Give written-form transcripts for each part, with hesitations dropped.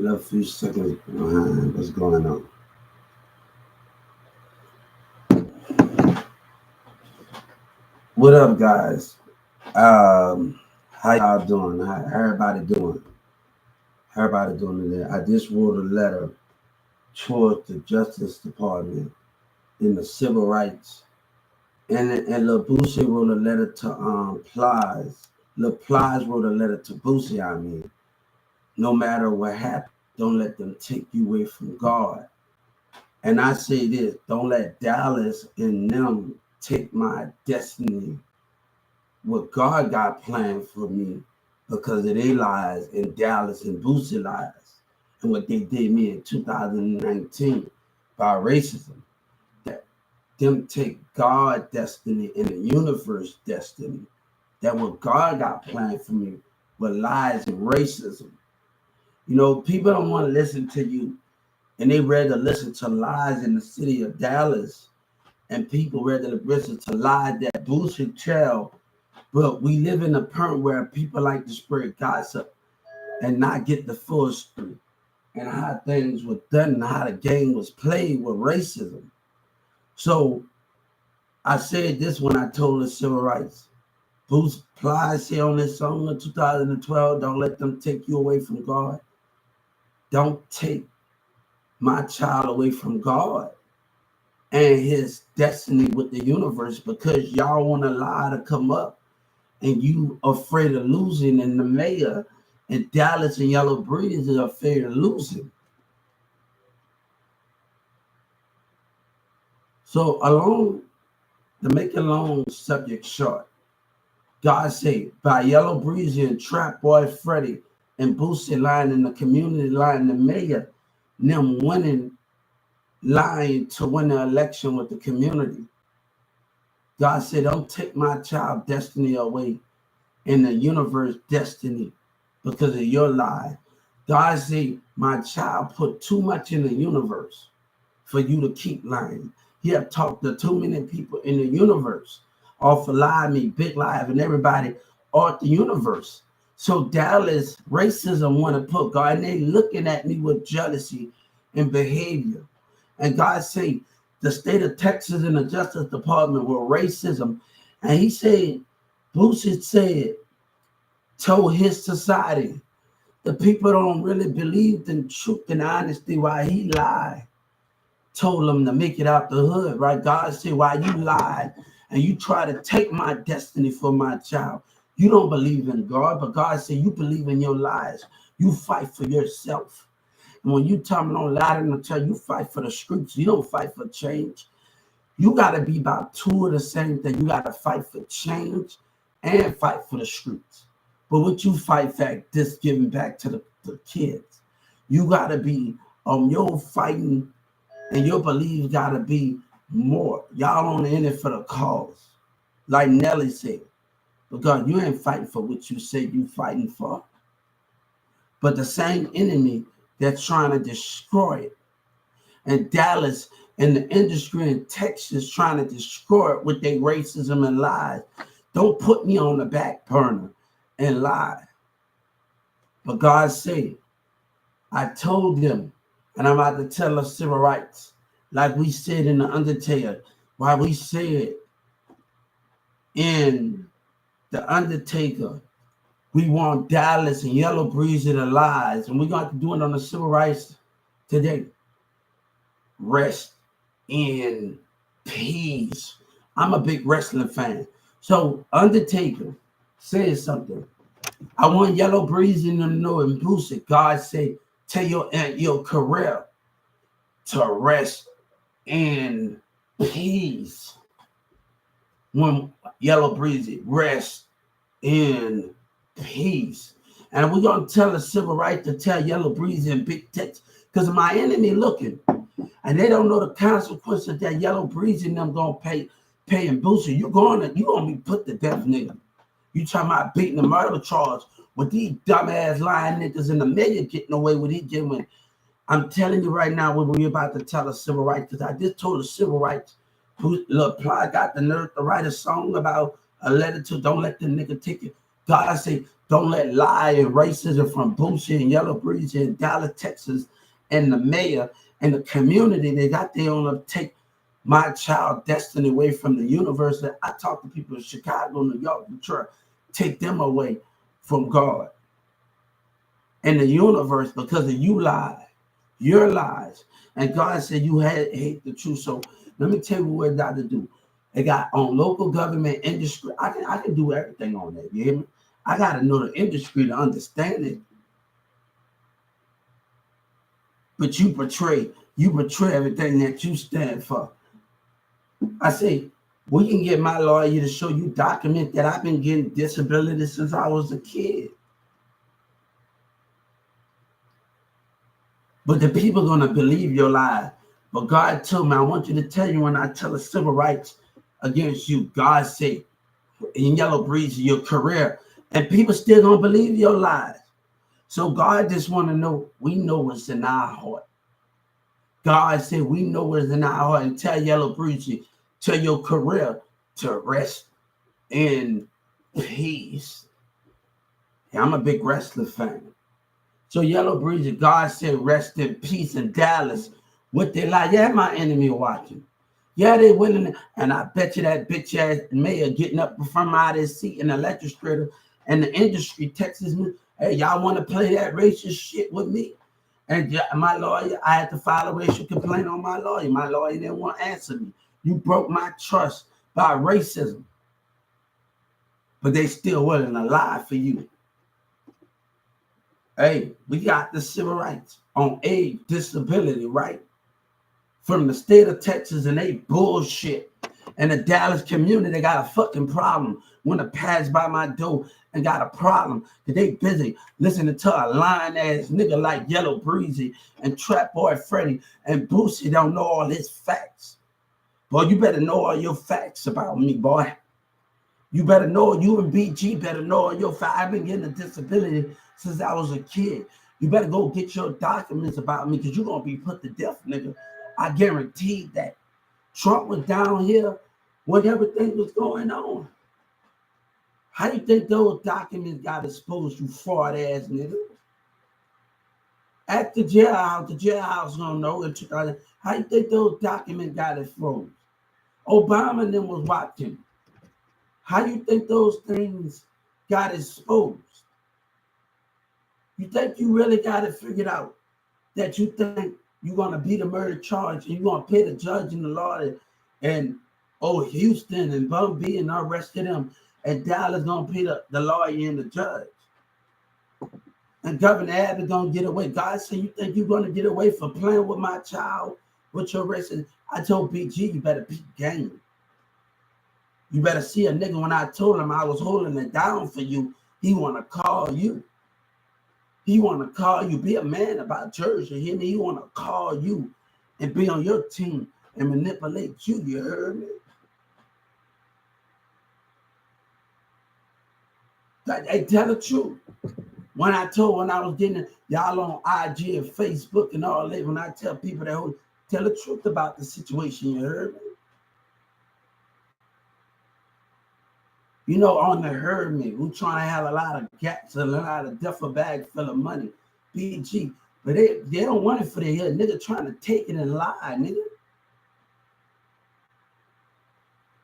Give it a few seconds behind. What's going on? What up, guys? How y'all doing? How everybody doing? How everybody doing today? I just wrote a letter towards the Justice Department in the civil rights, and Lil Boosie wrote a letter to PLIES. Lil PLIES wrote a letter to Boosie. I mean, no matter what happens, don't let them take you away from God. And I say this: don't let Dallas and them take my destiny, what God got planned for me, because of their lies and Dallas and Boosie lies and what they did me in 2019 by racism. That them take God destiny and the universe destiny, that what God got planned for me with lies and racism. You know, people don't want to listen to you, and they rather listen to lies in the city of Dallas, and people rather listen to lies that Boosie tell. But we live in a point where people like to spread gossip and not get the full story and how things were done and how the game was played with racism. So I said this when I told the civil rights. Bruce Plies here on this song in 2012, don't let them take you away from God. Don't take my child away from God and his destiny with the universe, because y'all want a lie to come up and you afraid of losing, and the mayor and Dallas and Yellow Breeze are afraid of losing. So to make a long subject short, God said, by Yellow Breezy and Trap Boy Freddie and Boosie line in the community line, the mayor, them winning, lying to win the election with the community. God said, don't take my child destiny away in the universe destiny because of your lie. God said, my child put too much in the universe for you to keep lying. He have talked to too many people in the universe, off of Live Me, Big Live, and everybody off the universe. So Dallas racism want to put God, and they looking at me with jealousy and behavior. And God say, the state of Texas and the Justice Department were racism. And he said, Boosie said, told his society, the people don't really believe in truth and honesty, why he lied. Told them to make it out the hood, right? God said, why you lied and you try to take my destiny for my child. You don't believe in God, but God said you believe in your lies. You fight for yourself. And when you tell me don't lie to them, tell you fight for the streets. You don't fight for change. You got to be about two of the same thing. You got to fight for change and fight for the streets. But what you fight for, this giving back to the kids. You got to be your fighting, and your beliefs got to be more. Y'all on the end for the cause. Like Nelly said. Because you ain't fighting for what you say you fighting for. But the same enemy that's trying to destroy it. And Dallas and the industry in Texas trying to destroy it with their racism and lies. Don't put me on the back burner and lie. But God said, I told them, and I'm about to tell us civil rights, like we said in The Undertaker, why we said in The Undertaker, we want Dallas and Yellow Breezy to lies, and we're going to do it on the civil rights today. Rest in peace. I'm a big wrestling fan. So Undertaker says something. I want Yellow Breezy to know and Boosie. God said, tell your career to rest in peace. When Yellow Breezy, rest in peace. And we're going to tell the civil rights to tell Yellow Breezy and Big Tex, because my enemy looking, and they don't know the consequences that Yellow Breezy and them going to pay and Boosie. You're going to be put to death, nigga. You talking about beating the murder charge with these dumbass lying niggas in the media getting away with it getting. I'm telling you right now, when we're about to tell the civil rights, because I just told the civil rights, who got the nerve to write a song about a letter to don't let the nigga take it. God say, don't let lie and racism from BOOSIE and Yellow Breezy and Dallas, Texas, and the mayor and the community, they got their own to take my child destiny away from the universe. I talk to people in Chicago, New York, Detroit, take them away from God and the universe because of you lies, your lies. And God said you hate the truth. So let me tell you what it got to do. It got on local government industry. I can do everything on that. You hear me? I got to know the industry to understand it. But you betray everything that you stand for. I say, we can get my lawyer to show you document that I've been getting disability since I was a kid. But the people are going to believe your lie. But God told me, I want you to tell you when I tell a civil rights against you, God said, in Yellow Breezy, your career. And people still going to believe your lies. So God just want to know, we know what's in our heart. God said, we know what's in our heart. And tell Yellow Breezy, tell your career to rest in peace. Yeah, I'm a big wrestling fan. So Yellow Breezy, God said, rest in peace in Dallas. What they like, yeah, my enemy watching. Yeah, they winning. And I bet you that bitch ass mayor getting up from out of his seat in the legislature and the industry texts me, hey, y'all want to play that racist shit with me? And my lawyer, I had to file a racial complaint on my lawyer. My lawyer didn't want to answer me. You broke my trust by racism. But they still willing to lie for you. Hey, we got the civil rights on age, disability, right? From the state of Texas, and they bullshit. And the Dallas community, they got a fucking problem. Want to pass by my door and got a problem because they busy listening to a lying ass nigga like Yellow Breezy and Trap Boy Freddy and BOOSIE don't know all his facts. Boy, you better know all your facts about me, boy. You better know, you and BG better know all your facts. I've been getting a disability since I was a kid. You better go get your documents about me because you're going to be put to death, nigga. I guaranteed that. Trump was down here when everything was going on. How do you think those documents got exposed, you fraud ass nigga? At the jailhouse don't know. How you think those documents got exposed? Obama and them was watching. How you think those things got exposed? You think you really got it figured out? That you think you're going to beat a murder charge and you're going to pay the judge and the lawyer and Houston and Bumby and all the rest of them, and Dallas going to pay the lawyer and the judge. And Governor Abbott going to get away. God said, you think you're going to get away for playing with my child, with your resident? I told BG, you better beat game. You better see a nigga when I told him I was holding it down for you, he want to call you. He want to call you, be a man about Jersey. Hear me? He want to call you and be on your team and manipulate you. You heard me? Hey, tell the truth. When I was getting y'all on IG and Facebook and all that, when I tell people that, tell the truth about the situation. You heard me? You know, on the heard me, we trying to have a lot of gaps and a lot of duffel bags full of money. BG. But they don't want it for their head. Nigga trying to take it and lie, nigga.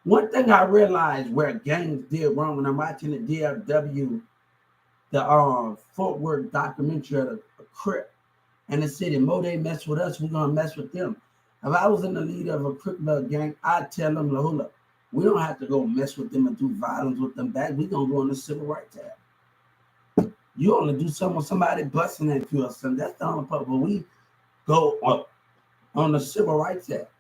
One thing I realized where gangs did wrong when I'm watching the DFW, the Fort Worth documentary of a Crip, and they said, the more they mess with us, we're going to mess with them. If I was in the lead of a criminal gang, I'd tell them, hold up, we don't have to go mess with them and do violence with them back. We're going to go on the Civil Rights Act. You only do something with somebody busting at you or something. That's the only part. But we go up on the Civil Rights Act.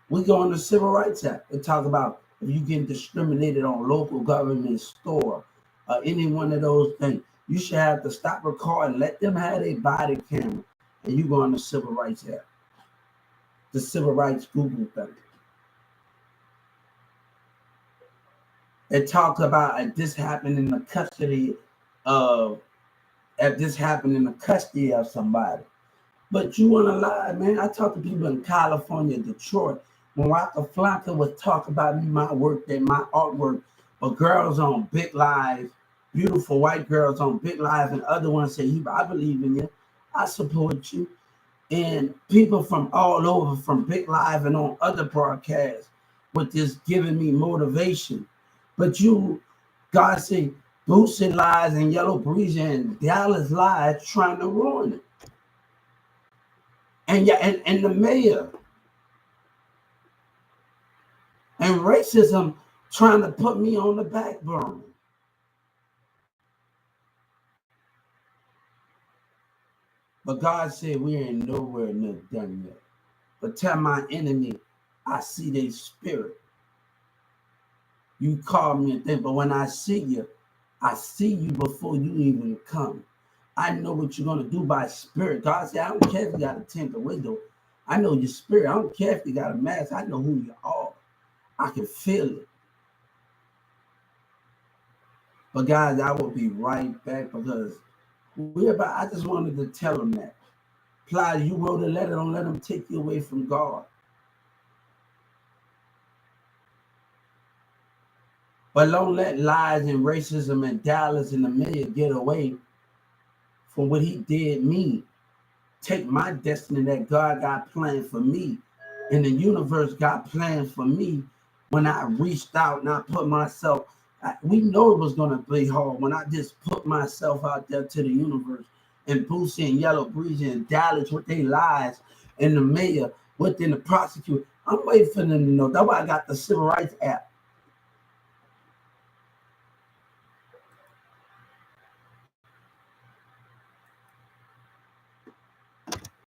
We go on the Civil Rights Act and talk about if you get discriminated on local government store or any one of those things, you should have to stop recording, let them have a body camera, and you go on the Civil Rights Act. The Civil Rights Google thing. It talks about if this happened in the custody of somebody. But you want to lie, man. I talk to people in California, Detroit. When Waka Flocka would talk about me, my work, my artwork, But girls on Big Live, beautiful white girls on Big Live, and other ones say, I believe in you. I support you. And people from all over, from Big Live and on other broadcasts, with this giving me motivation. But God said, Boosie lies and Yellow Breezy and Dallas lies trying to ruin it. And and the mayor and racism trying to put me on the back burner. But God said we ain't nowhere near done yet. But tell my enemy, I see their spirit. You call me and think, but when I see you before you even come. I know what you're going to do by spirit. God said, I don't care if you got a tint or window. I know your spirit. I don't care if you got a mask. I know who you are. I can feel it. But guys, I will be right back because I just wanted to tell them that. PLIES, you wrote a letter. Don't let them take you away from God. But don't let lies and racism and Dallas and the media get away from what he did me. Take my destiny that God got planned for me and the universe got planned for me when I reached out and I put myself, we know it was going to be hard when I just put myself out there to the universe. And Boosie and Yellow Breezy and Dallas with their lies and the mayor within the prosecutor. I'm waiting for them to know. That's why I got the Civil Rights Act.